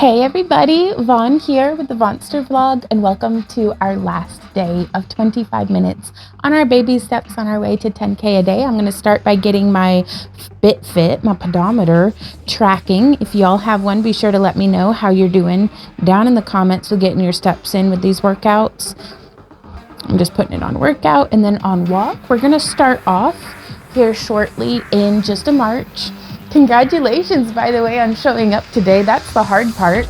Hey everybody, Vaughn here with the Vonster vlog, and welcome to our last day of 25 minutes on our baby steps on our way to 10K a day. I'm going to start by getting my BitFit, my pedometer, tracking. If y'all have one, be sure to let me know how you're doing down in the comments with getting your steps in with these workouts. I'm just putting it on workout and then on walk. We're going to start off here shortly in just a march. Congratulations, by the way, on showing up today. That's the hard part.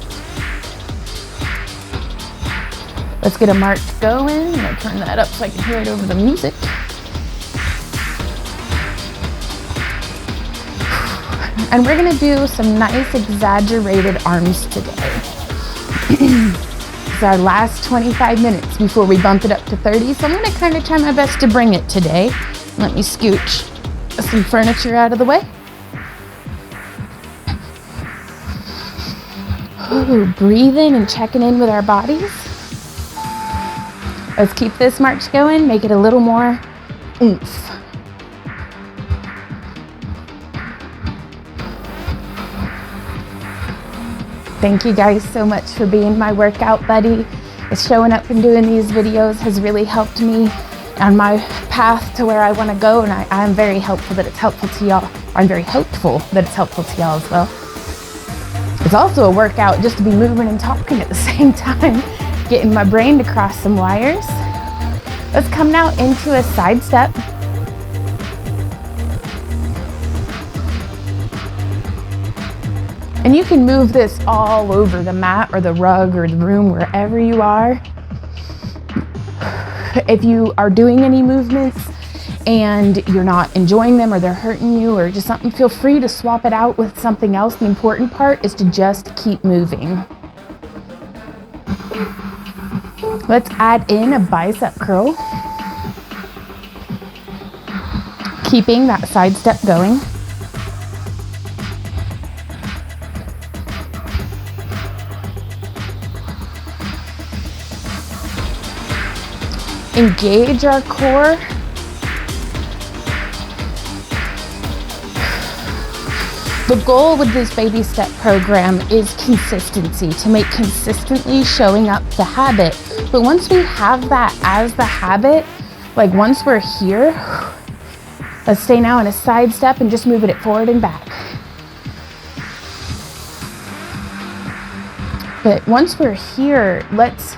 Let's get a march going. I'm gonna turn that up so I can hear it over the music. And we're gonna do some nice exaggerated arms today. It's our last 25 minutes before we bump it up to 30, so I'm gonna kind of try my best to bring it today. Let me scooch some furniture out of the way. Ooh, breathing and checking in with our bodies. Let's keep this march going, make it a little more oomph. Thank you guys so much for being my workout buddy. Showing up and doing these videos has really helped me on my path to where I want to go, and I'm very helpful that it's helpful to y'all. I'm very hopeful that it's helpful to y'all as well. It's also a workout just to be moving and talking at the same time, getting my brain to cross some wires. Let's come now into a side step. And you can move this all over the mat or the rug or the room, wherever you are. If you are doing any movements and you're not enjoying them or they're hurting you or just something, feel free to swap it out with something else. The important part is to just keep moving. Let's add in a bicep curl, keeping that side step going. Engage our core. The goal with this baby step program is consistency, to make consistently showing up the habit. But once we have that as the habit, like once we're here, let's stay now in a side step and just moving it forward and back. But once we're here, let's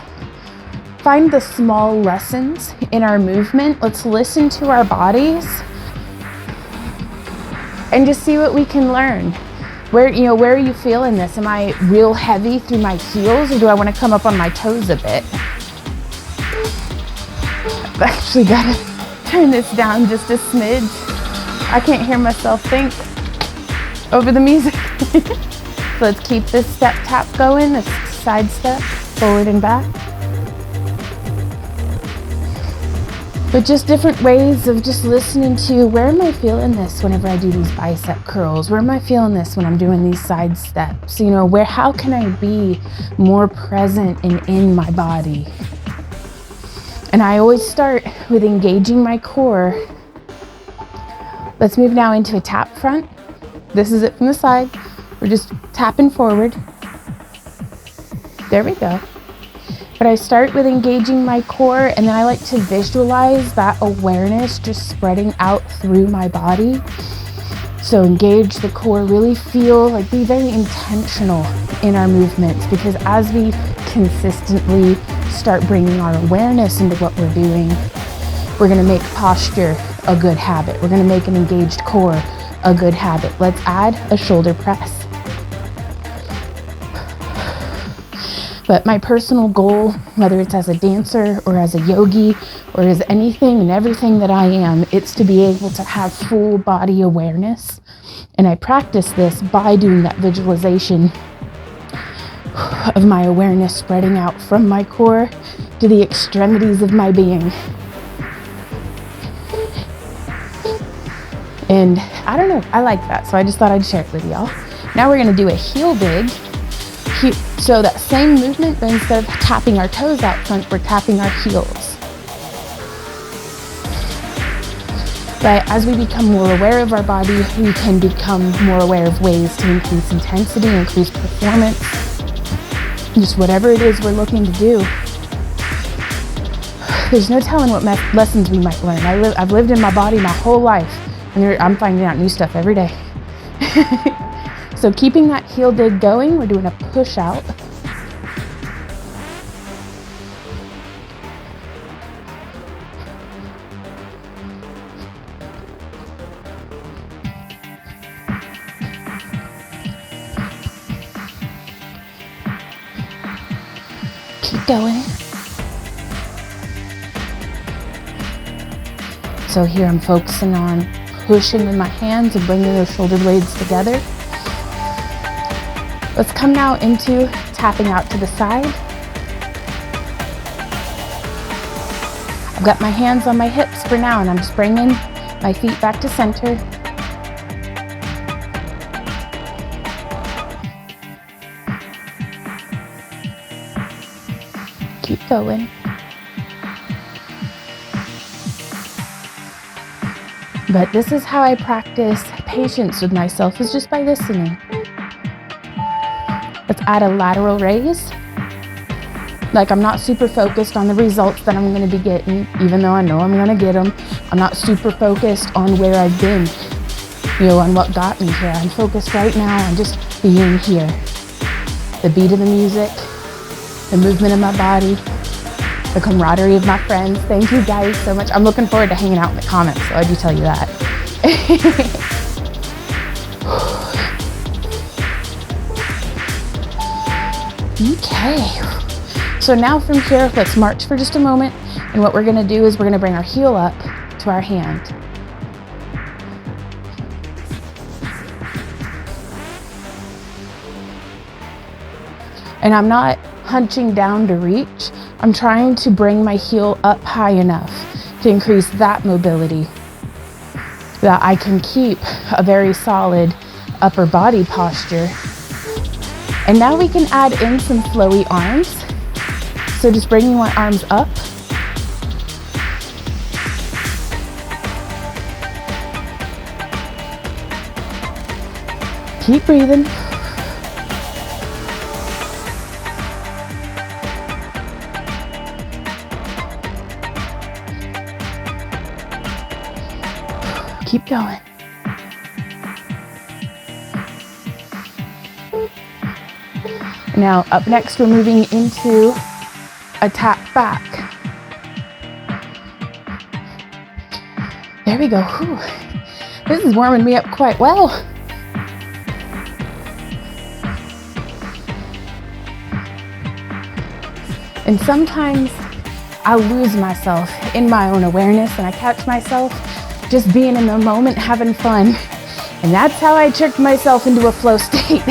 find the small lessons in our movement. Let's listen to our bodies and just see what we can learn. Where are you feeling this? Am I real heavy through my heels, or do I want to come up on my toes a bit? I've actually got to turn this down just a smidge. I can't hear myself think over the music. So let's keep this step tap going, this side step, forward and back. But just different ways of just listening to, where am I feeling this whenever I do these bicep curls? Where am I feeling this when I'm doing these side steps? How can I be more present and in my body? And I always start with engaging my core. Let's move now into a tap front. This is it from the side. We're just tapping forward. There we go. But I start with engaging my core, and then I like to visualize that awareness just spreading out through my body. So engage the core, really feel, be very intentional in our movements, because as we consistently start bringing our awareness into what we're doing, we're gonna make posture a good habit. We're gonna make an engaged core a good habit. Let's add a shoulder press. But my personal goal, whether it's as a dancer or as a yogi or as anything and everything that I am, it's to be able to have full body awareness. And I practice this by doing that visualization of my awareness spreading out from my core to the extremities of my being. And I don't know, I like that. So I just thought I'd share it with y'all. Now we're gonna do a heel dig. So that same movement, but instead of tapping our toes out front, we're tapping our heels. But as we become more aware of our body, we can become more aware of ways to increase intensity, increase performance. Just whatever it is we're looking to do. There's no telling what lessons we might learn. I've lived in my body my whole life, and I'm finding out new stuff every day. So keeping that heel dig going, we're doing a push out. Keep going. So here I'm focusing on pushing with my hands and bringing those shoulder blades together. Let's come now into tapping out to the side. I've got my hands on my hips for now, and I'm just bringing my feet back to center. Keep going. But this is how I practice patience with myself, is just by listening. Let's add a lateral raise. Like, I'm not super focused on the results that I'm going to be getting, even though I know I'm going to get them. I'm not super focused on where I've been, on what got me here. I'm focused right now on just being here. The beat of the music, the movement of my body, the camaraderie of my friends. Thank you guys so much. I'm looking forward to hanging out in the comments, so I do tell you that. Okay, so now from here, let's march for just a moment. And what we're gonna do is we're gonna bring our heel up to our hand. And I'm not hunching down to reach. I'm trying to bring my heel up high enough to increase that mobility, that I can keep a very solid upper body posture. And now we can add in some flowy arms. So just bringing my arms up. Keep breathing. Keep going. Now, up next, we're moving into a tap back. There we go. Whew. This is warming me up quite well. And sometimes I lose myself in my own awareness, and I catch myself just being in the moment, having fun. And that's how I tricked myself into a flow state.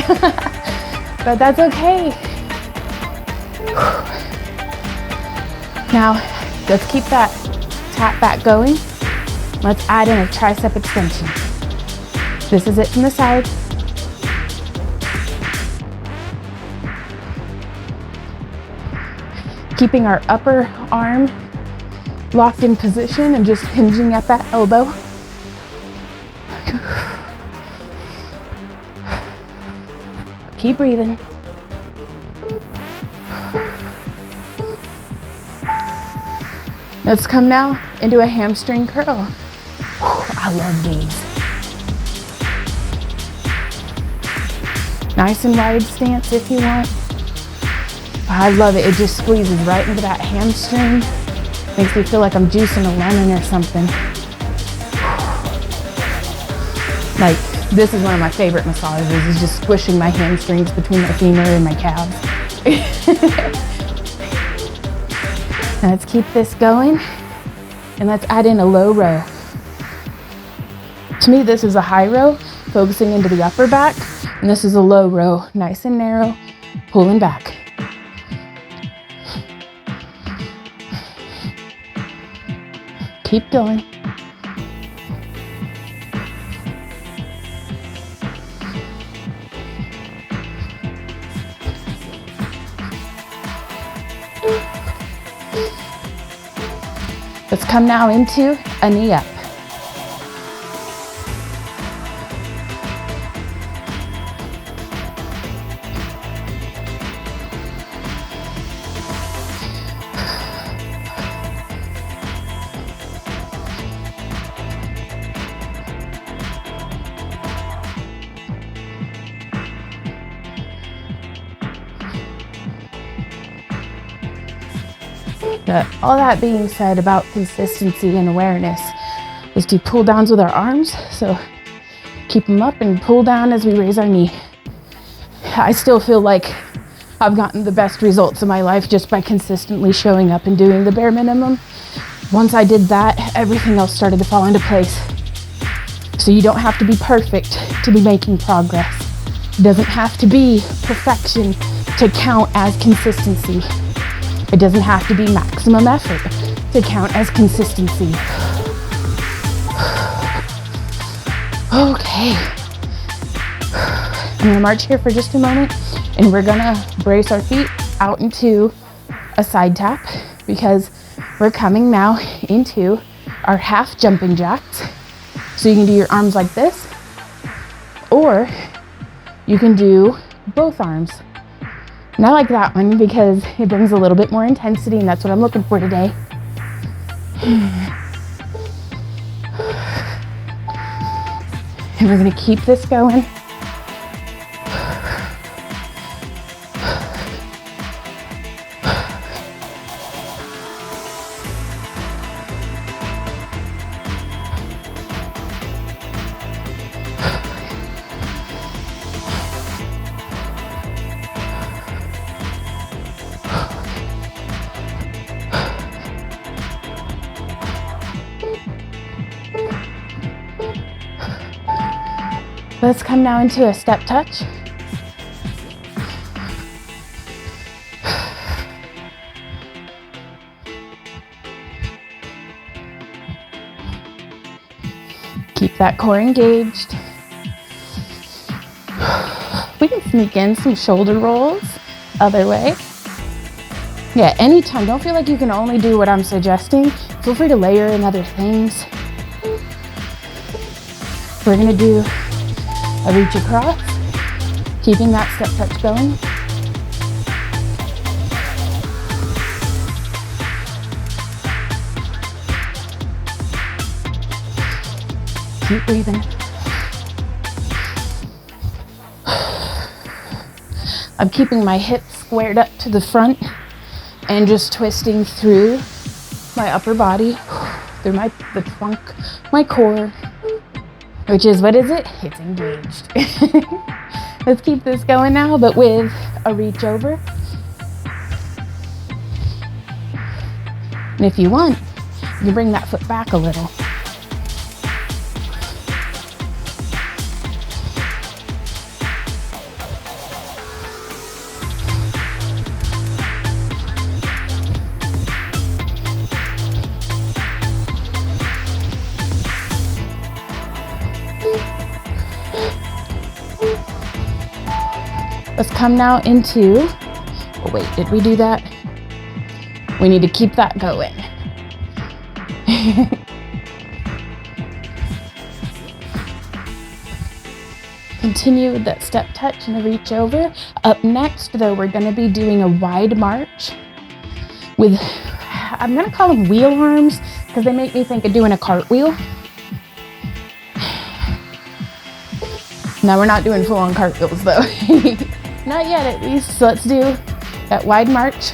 But that's okay. Now, let's keep that tap back going. Let's add in a tricep extension. This is it from the side. Keeping our upper arm locked in position and just hinging at that elbow. Keep breathing. Let's come now into a hamstring curl. I love these. Nice and wide stance if you want. I love it. It just squeezes right into that hamstring. Makes me feel like I'm juicing a lemon or something. Like, this is one of my favorite massages, is just squishing my hamstrings between my femur and my calves. Now let's keep this going, and let's add in a low row. To me, this is a high row, focusing into the upper back, and this is a low row, nice and narrow, pulling back. Keep going. Let's come now into a knee up. But all that being said about consistency and awareness is to pull downs with our arms. So keep them up and pull down as we raise our knee. I still feel like I've gotten the best results of my life just by consistently showing up and doing the bare minimum. Once I did that, everything else started to fall into place. So you don't have to be perfect to be making progress. It doesn't have to be perfection to count as consistency. It doesn't have to be maximum effort to count as consistency. Okay. I'm gonna march here for just a moment and we're gonna brace our feet out into a side tap because we're coming now into our half jumping jacks. So you can do your arms like this, or you can do both arms. And I like that one because it brings a little bit more intensity, and that's what I'm looking for today. And we're gonna keep this going. Let's come now into a step touch. Keep that core engaged. We can sneak in some shoulder rolls, other way. Yeah, anytime. Don't feel like you can only do what I'm suggesting. Feel free to layer in other things. We're gonna do a reach across, keeping that step touch going. Keep breathing. I'm keeping my hips squared up to the front and just twisting through my upper body, through the trunk, my core, which is, what is it? It's engaged. Let's keep this going now, but with a reach over. And if you want, you can bring that foot back a little. Let's come now into, oh wait, did we do that? We need to keep that going. Continue with that step touch and the reach over. Up next though, we're gonna be doing a wide march with, I'm gonna call them wheel arms because they make me think of doing a cartwheel. No, we're not doing full-on cartwheels though. Not yet at least. So let's do that wide march,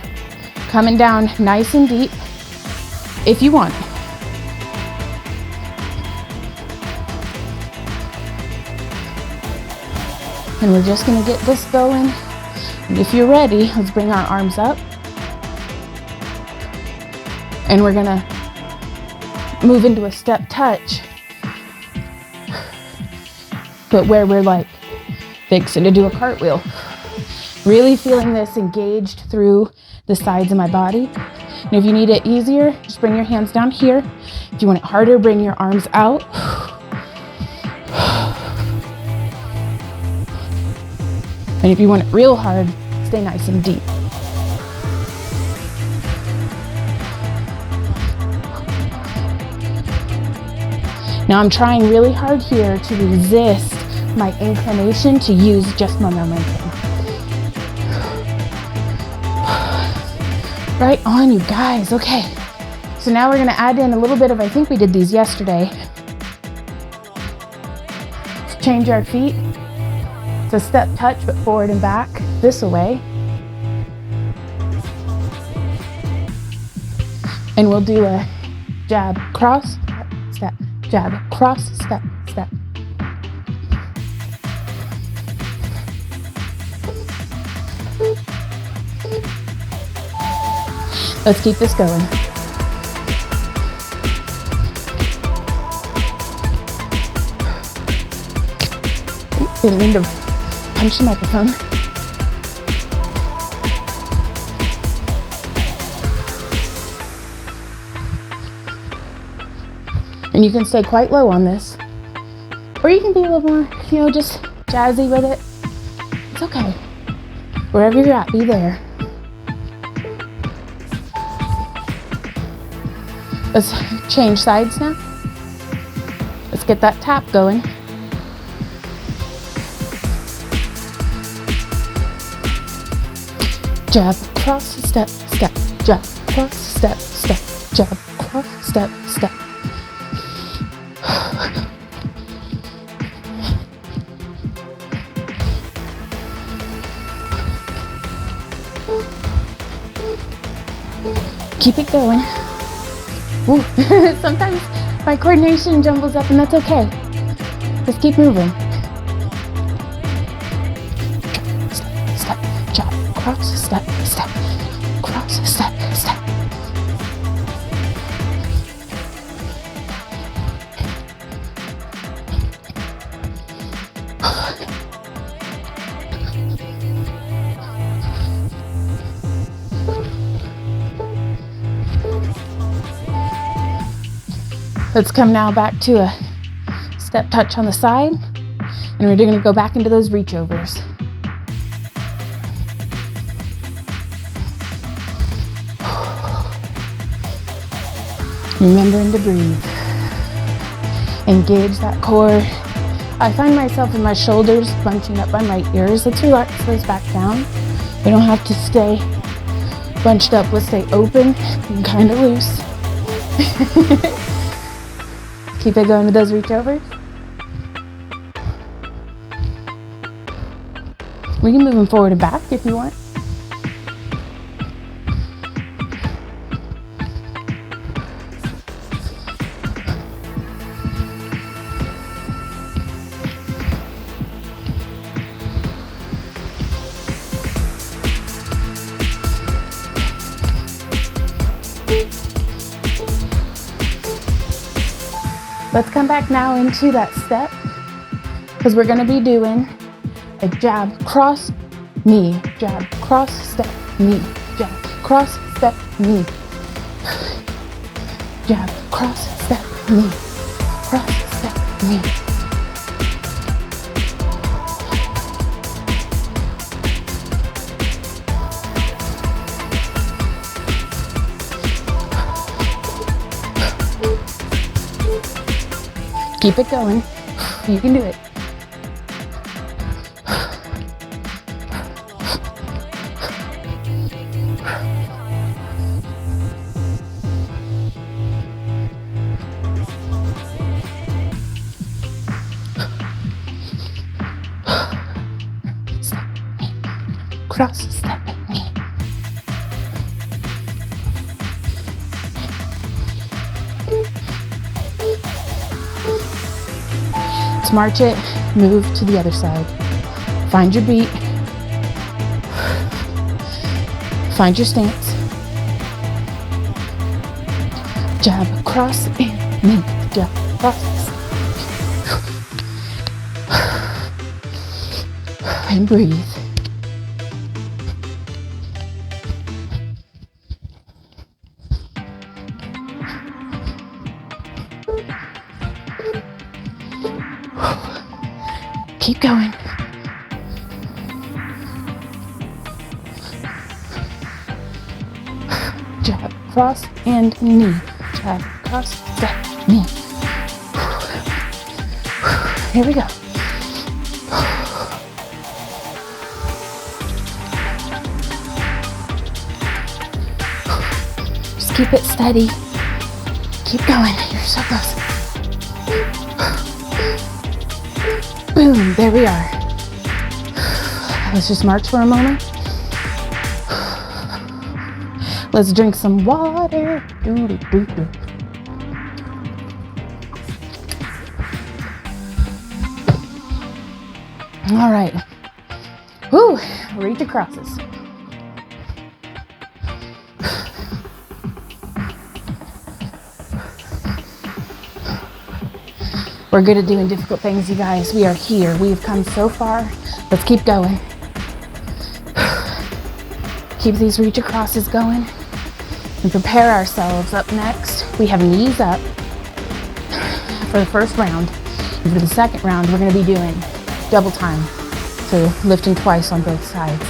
coming down nice and deep if you want. And we're just gonna get this going. And if you're ready, let's bring our arms up. And we're gonna move into a step touch, but where we're like fixing to do a cartwheel. Really feeling this engaged through the sides of my body. And if you need it easier, just bring your hands down here. If you want it harder, bring your arms out. And if you want it real hard, stay nice and deep. Now I'm trying really hard here to resist my inclination to use just my momentum. Right on, you guys. Okay, so now we're gonna add in a little bit of, I think we did these yesterday. Let's change our feet. It's a step touch, but forward and back, this way. And we'll do a jab, cross, step, jab, cross, step, step. Let's keep this going. Didn't mean to punch the microphone. And you can stay quite low on this. Or you can be a little more, just jazzy with it. It's okay. Wherever you're at, be there. Let's change sides now. Let's get that tap going. Jab, cross, step, step, jab, cross, step, step, jab, cross, step, step. Keep it going. Ooh. Sometimes my coordination jumbles up and that's okay. Just keep moving. Step, step, jab, cross, step, step, cross, step, step. Let's come now back to a step touch on the side, and we're going to go back into those reach overs. Remembering to breathe. Engage that core. I find myself in my shoulders bunching up by my ears. Let's relax those back down. We don't have to stay bunched up. Let's stay open and kind of loose. Keep it going with those reach overs. We can move them forward and back if you want. Let's come back now into that step because we're going to be doing a jab, cross, knee, jab, cross, step, knee, jab, cross, step, knee, jab, cross, step, knee, cross, step, knee. Keep it going. You can do it. Step, knee, cross, step, knee. Let's march it, move to the other side. Find your beat. Find your stance. Jab, cross, and knee. Jab, cross. And breathe. Keep going. Jab, cross, and knee. Jab, cross, step, knee. Here we go. Just keep it steady. Keep going. You're so close. Boom, there we are. Let's just march for a moment. Let's drink some water. Doo-doo-doo-doo. All right. Whew, reach acrosses. We're good at doing difficult things, you guys. We are here. We've come so far. Let's keep going. Keep these reach acrosses going and prepare ourselves. Up next, we have knees up for the first round. And for the second round, we're going to be doing double time. So lifting twice on both sides.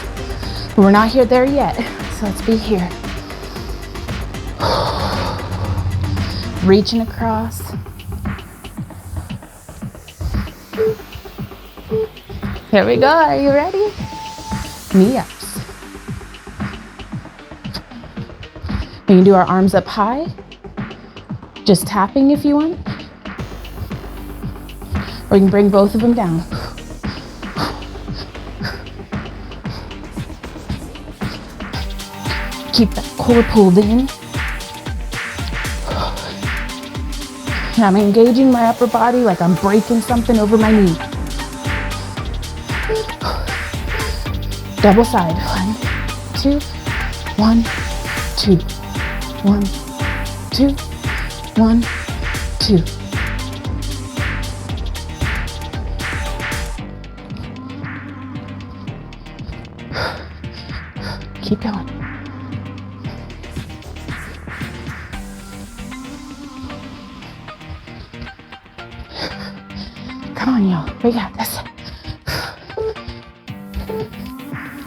But we're not there yet, so let's be here. Reaching across. Here we go. Are you ready? Knee ups. We can do our arms up high. Just tapping if you want. Or you can bring both of them down. Keep that core pulled in. And I'm engaging my upper body like I'm breaking something over my knee. Double side. 1, 2, 1, 2, 1, 2, 1, 2. Keep going. Come on, y'all. We got this.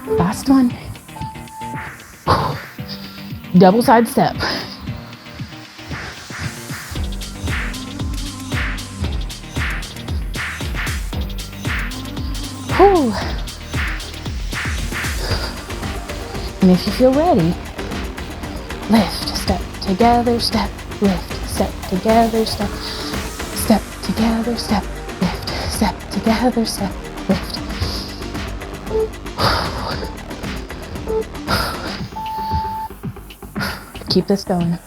Last one. Double side step. Whew. And if you feel ready, lift, step together, step, lift, step together, step, step together, step, lift, step together, step, lift. Keep this going.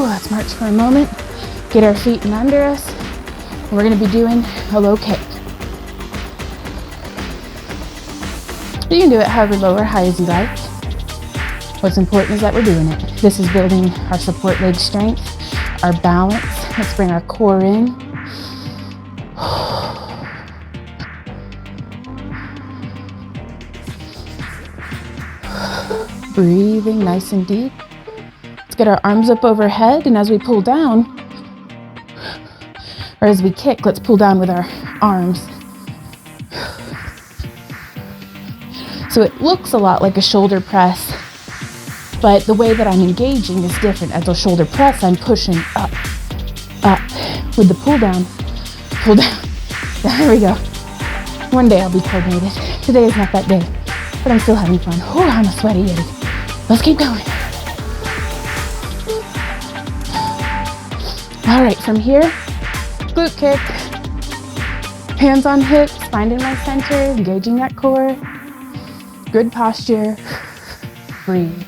Let's march for a moment, get our feet in under us. We're going to be doing a low kick. You can do it however low or high as you like. What's important is that we're doing it. This is building our support leg strength, our balance. Let's bring our core in. Breathing nice and deep. Let's get our arms up overhead, and as we pull down, or as we kick, let's pull down with our arms. So it looks a lot like a shoulder press, but the way that I'm engaging is different. As a shoulder press, I'm pushing up, up. With the pull down. There we go. One day I'll be coordinated. Today is not that day, but I'm still having fun. Oh, I'm a sweaty yeti. Let's keep going. All right, from here, glute kick, hands on hips, finding my center, engaging that core, good posture, breathe.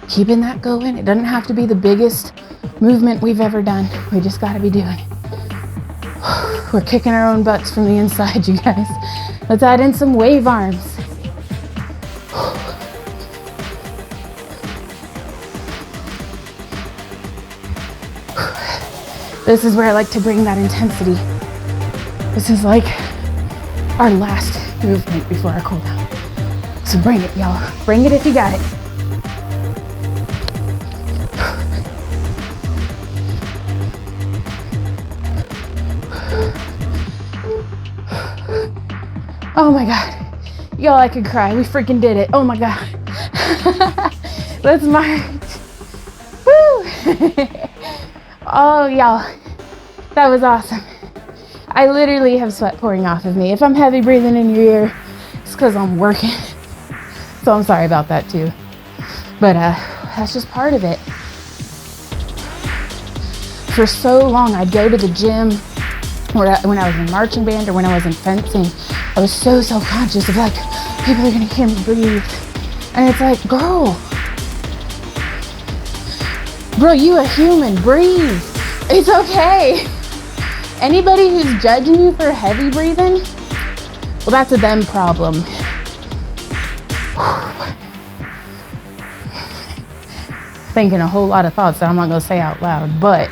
Keeping that going. It doesn't have to be the biggest movement we've ever done. We just gotta be doing. We're kicking our own butts from the inside, you guys. Let's add in some wave arms. This is where I like to bring that intensity. This is like our last movement before our cool down. So bring it, y'all. Bring it if you got it. Oh my God. Y'all, I could cry. We freaking did it. Oh my God. Let's march. Woo. Oh, y'all. That was awesome. I literally have sweat pouring off of me. If I'm heavy breathing in your ear, it's because I'm working. So I'm sorry about that too. But that's just part of it. For so long, I'd go to the gym when I was in marching band or when I was in fencing. I was so self-conscious of like, people are gonna hear me breathe. And it's like, girl, you a human, breathe. It's okay. Anybody who's judging you for heavy breathing, well, that's a them problem. Thinking a whole lot of thoughts that I'm not gonna say out loud, but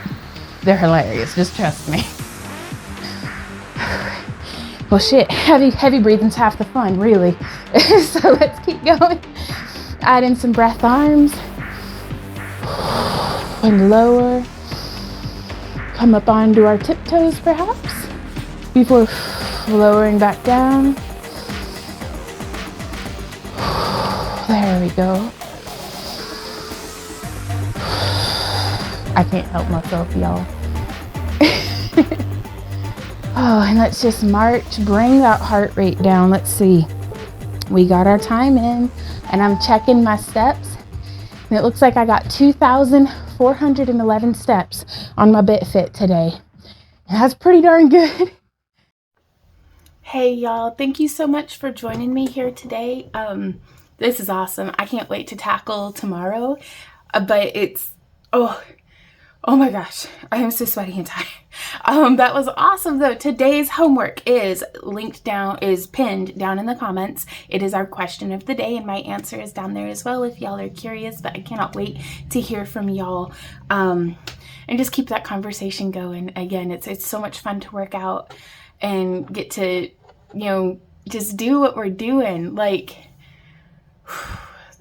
they're hilarious, just trust me. Well, shit, heavy breathing's half the fun, really. So let's keep going. Add in some breath arms. And lower. Come up onto our tiptoes, perhaps, before lowering back down. There we go. I can't help myself, y'all. Oh, and let's just march, bring that heart rate down. Let's see. We got our time in, and I'm checking my steps. And it looks like I got 2,411 steps on my BitFit today. And that's pretty darn good. Hey, y'all. Thank you so much for joining me here today. This is awesome. I can't wait to tackle tomorrow. But it's, oh my gosh, I am so sweaty and tired. That was awesome though. Today's homework is pinned down in the comments. It is our question of the day and my answer is down there as well if y'all are curious, but I cannot wait to hear from y'all. And just keep that conversation going. Again, it's so much fun to work out and get to, just do what we're doing. Like,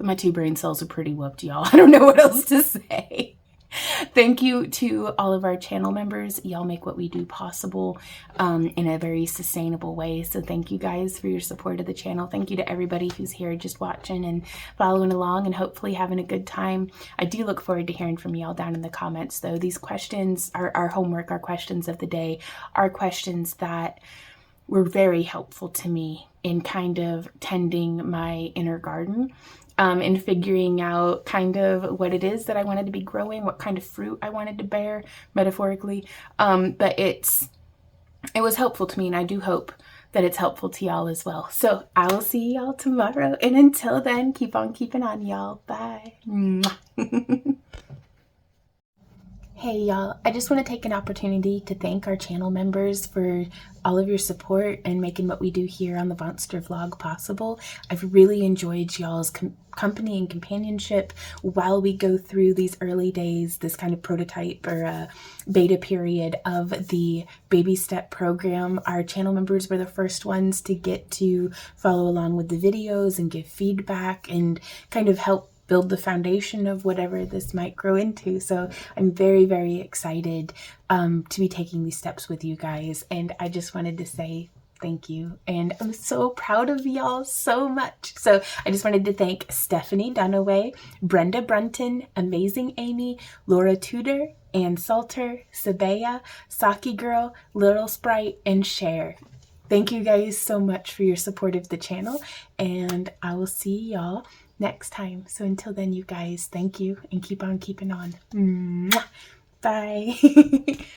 my 2 brain cells are pretty whooped, y'all. I don't know what else to say. Thank you to all of our channel members. Y'all make what we do possible in a very sustainable way. So thank you guys for your support of the channel. Thank you to everybody who's here just watching and following along and hopefully having a good time. I do look forward to hearing from y'all down in the comments though. These questions, our homework, our questions of the day, are questions that were very helpful to me in kind of tending my inner garden. And figuring out kind of what it is that I wanted to be growing, what kind of fruit I wanted to bear, metaphorically. But it was helpful to me, and I do hope that it's helpful to y'all as well. So I will see y'all tomorrow. And until then, keep on keeping on, y'all. Bye. Hey y'all, I just want to take an opportunity to thank our channel members for all of your support and making what we do here on the Vonster vlog possible. I've really enjoyed y'all's company and companionship while we go through these early days, this kind of prototype or beta period of the baby step program. Our channel members were the first ones to get to follow along with the videos and give feedback and kind of help build the foundation of whatever this might grow into. So I'm very, very excited to be taking these steps with you guys. And I just wanted to say thank you. And I'm so proud of y'all so much. So I just wanted to thank Stephanie Dunaway, Brenda Brunton, Amazing Amy, Laura Tudor, Ann Salter, Sabea, Saki Girl, Little Sprite, and Cher. Thank you guys so much for your support of the channel. And I will see y'all next time. So until then, you guys, thank you and keep on keeping on. Mwah. Bye.